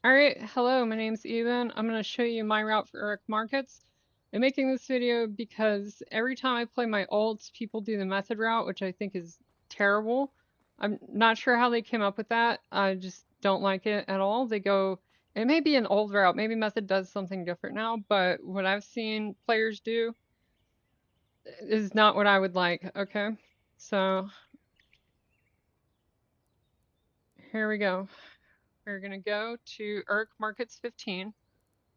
Alright, hello, my name's Ethan. I'm going to show you my route for Urrak markets. I'm making this video because every time I play my ults, people do the method route, which I think is terrible. I'm not sure how they came up with that. I just don't like it at all. It may be an old route, maybe method does something different now, but what I've seen players do is not what I would like, okay? So, here we go. We're going to go to Urrak Markets 15.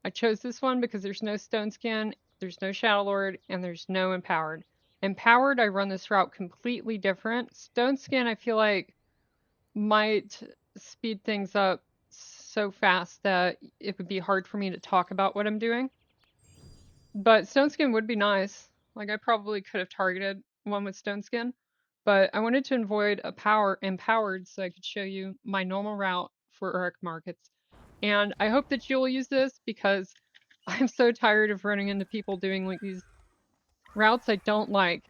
I chose this one because there's no Stone Skin, there's no Shadow Lord, and there's no Empowered. Empowered, I run this route completely different. Stone Skin, I feel like, might speed things up so fast that it would be hard for me to talk about what I'm doing. But Stone Skin would be nice. Like, I probably could have targeted one with Stone Skin. But I wanted to avoid Empowered so I could show you my normal route for Urrak markets. And I hope that you'll use this because I'm so tired of running into people doing like these routes I don't like.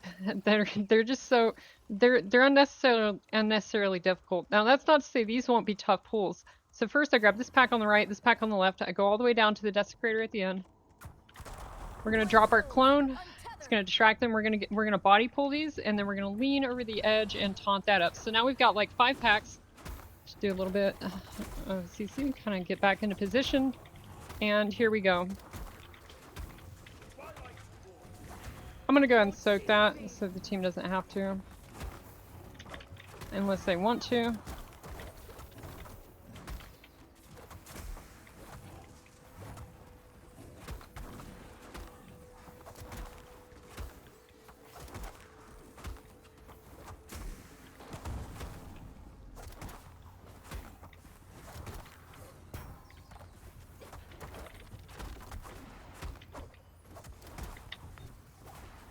They're just so they're unnecessarily difficult. Now that's not to say these won't be tough pulls. So first I grab this pack on the right, this pack on the left. I go all the way down to the Desecrator at the end. We're gonna drop our clone. It's gonna distract them. We're gonna body pull these, and then we're gonna lean over the edge and taunt that up. So now we've got like 5 packs. Just do a little bit of CC, kind of get back into position, and here we go. I'm gonna go ahead and soak that so the team doesn't have to, unless they want to.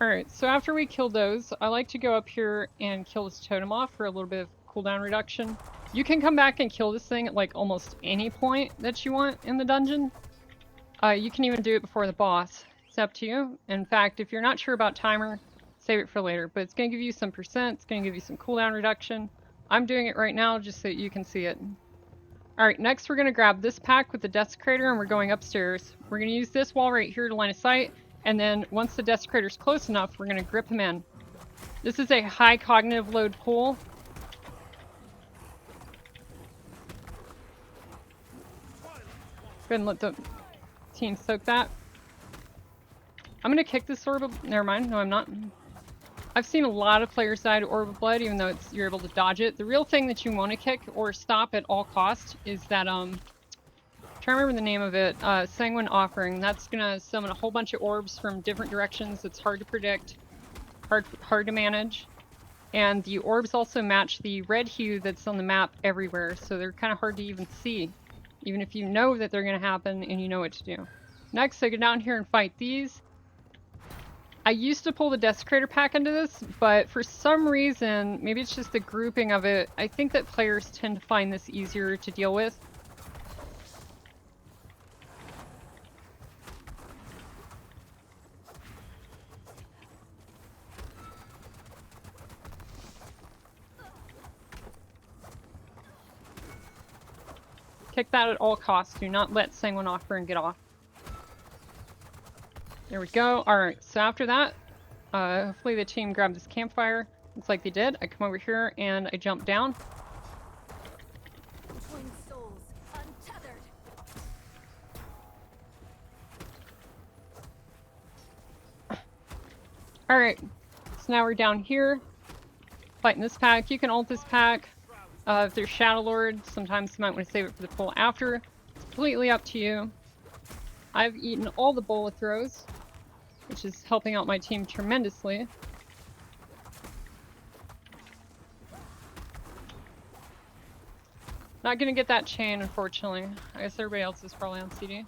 Alright, so after we kill those, I like to go up here and kill this totem off for a little bit of cooldown reduction. You can come back and kill this thing at like almost any point that you want in the dungeon. You can even do it before the boss. It's up to you. In fact, if you're not sure about timer, save it for later. But it's going to give you some percent, it's going to give you some cooldown reduction. I'm doing it right now just so you can see it. Alright, next we're going to grab this pack with the Desecrator and we're going upstairs. We're going to use this wall right here to line of sight. And then once the Desecrator's close enough, we're going to grip him in. This is a high cognitive load pull. Go ahead and let the team soak that. I'm going to kick this Orb of... Never mind. No, I'm not. I've seen a lot of players die to Orb of Blood, even though you're able to dodge it. The real thing that you want to kick or stop at all costs is that, I'm trying to remember the name of it, Sanguine Offering. That's gonna summon a whole bunch of orbs from different directions. It's hard to predict, hard to manage. And the orbs also match the red hue that's on the map everywhere, so they're kind of hard to even see, even if you know that they're gonna happen and you know what to do. Next, I go down here and fight these. I used to pull the Desecrator pack into this, but for some reason, maybe it's just the grouping of it, I think that players tend to find this easier to deal with. Kick that at all costs. Do not let Sanguine Offering get off. There we go. Alright, so after that, hopefully the team grabbed this campfire. Looks like they did. I come over here and I jump down. Souls, untethered. Alright, so now we're down here, fighting this pack. You can ult this pack. If there's Shadow Lord, sometimes you might want to save it for the pull after. It's completely up to you. I've eaten all the bullet throws, which is helping out my team tremendously. Not gonna get that chain, unfortunately. I guess everybody else is probably on CD.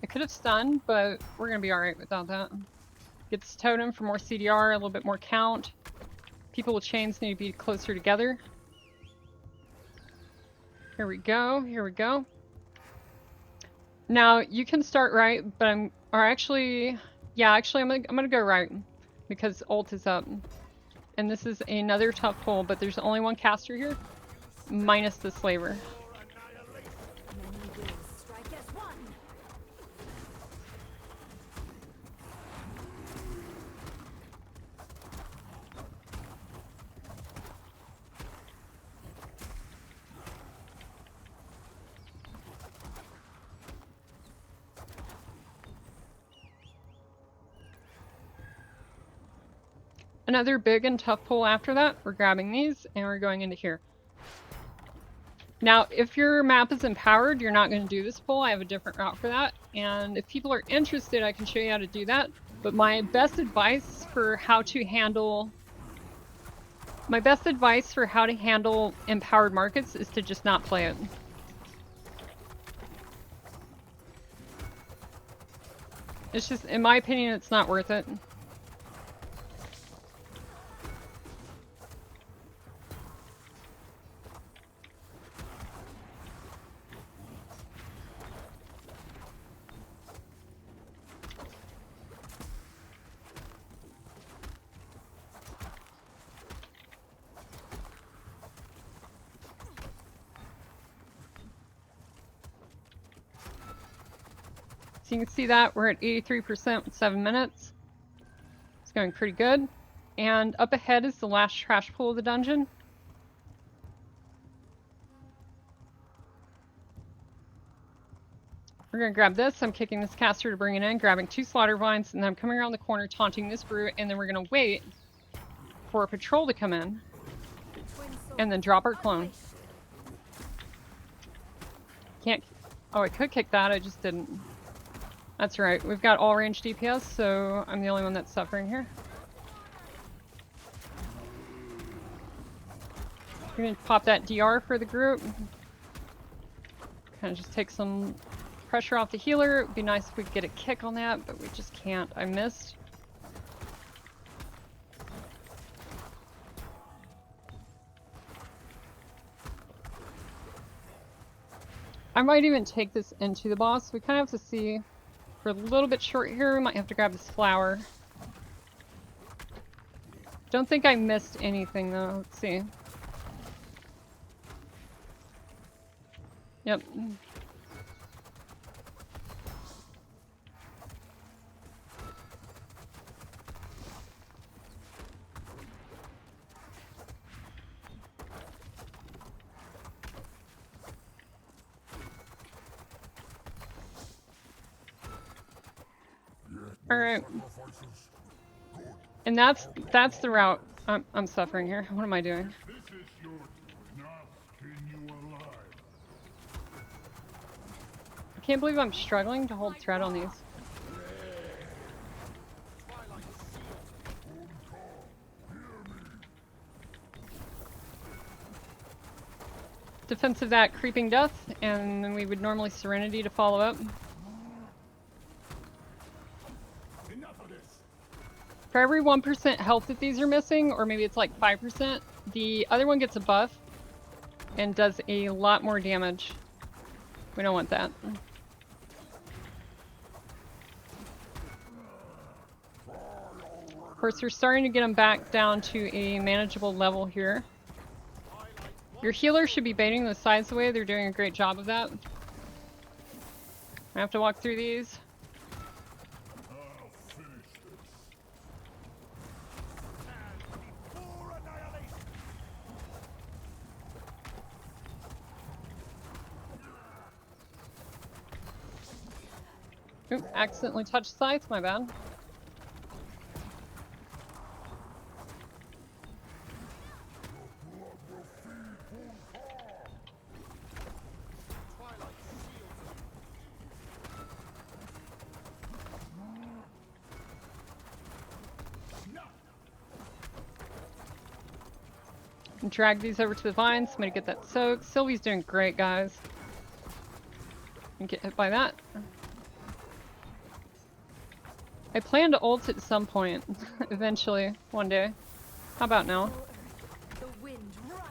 I could have stunned, but we're gonna be alright without that. Get this totem for more CDR, a little bit more count. People with chains need to be closer together. Here we go, here we go. Now, you can start right, but I'm gonna go right, because ult is up. And this is another tough pull, but there's only one caster here, minus the slaver. Another big and tough pull after that. We're grabbing these and we're going into here. Now, if your map is empowered, you're not going to do this pull. I have a different route for that. And if people are interested, I can show you how to do that. But my best advice for how to handle empowered markets is to just not play it. It's just, in my opinion, it's not worth it. So you can see that we're at 83% with 7 minutes. It's going pretty good. And up ahead is the last trash pool of the dungeon. We're going to grab this. I'm kicking this caster to bring it in, grabbing 2 slaughter vines, and then I'm coming around the corner, taunting this brute, and then we're going to wait for a patrol to come in, and then drop our clone. Can't... Oh, I could kick that, I just didn't. That's right, we've got all range DPS, so I'm the only one that's suffering here. We're gonna pop that DR for the group. Kind of just take some pressure off the healer. It would be nice if we could get a kick on that, but we just can't. I missed. I might even take this into the boss. We kind of have to see. We're a little bit short here. We might have to grab this flower. Don't think I missed anything though. Let's see. Yep. All right. And that's the route I'm suffering here. What am I doing? I can't believe I'm struggling to hold thread on these. Defense of that creeping death, and then we would normally Serenity to follow up. For every 1% health that these are missing, or maybe it's like 5%, the other one gets a buff and does a lot more damage. We don't want that. Of course, we're starting to get them back down to a manageable level here. Your healer should be baiting those sides away. They're doing a great job of that. I have to walk through these. Oop, accidentally touched scythe, my bad. Drag these over to the vines. I'm gonna get that soak. Sylvie's doing great, guys. And get hit by that. I plan to ult at some point, eventually, one day. How about now? The wind rises.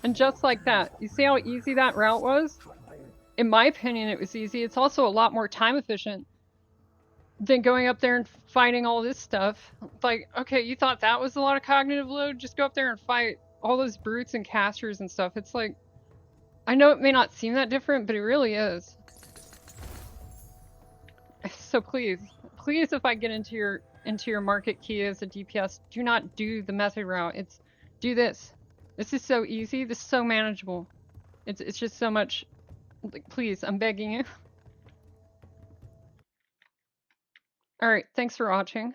And just like that, you see how easy that route was? In my opinion, it was easy. It's also a lot more time efficient than going up there and fighting all this stuff. Like, okay, you thought that was a lot of cognitive load? Just go up there and fight all those brutes and casters and stuff. It's like, I know it may not seem that different, but it really is. So please please, if I get into your market key as a DPS, do not do the method route. It's do this. This is so easy. This is so manageable. It's just so much. Like, please, I'm begging you. All right, thanks for watching.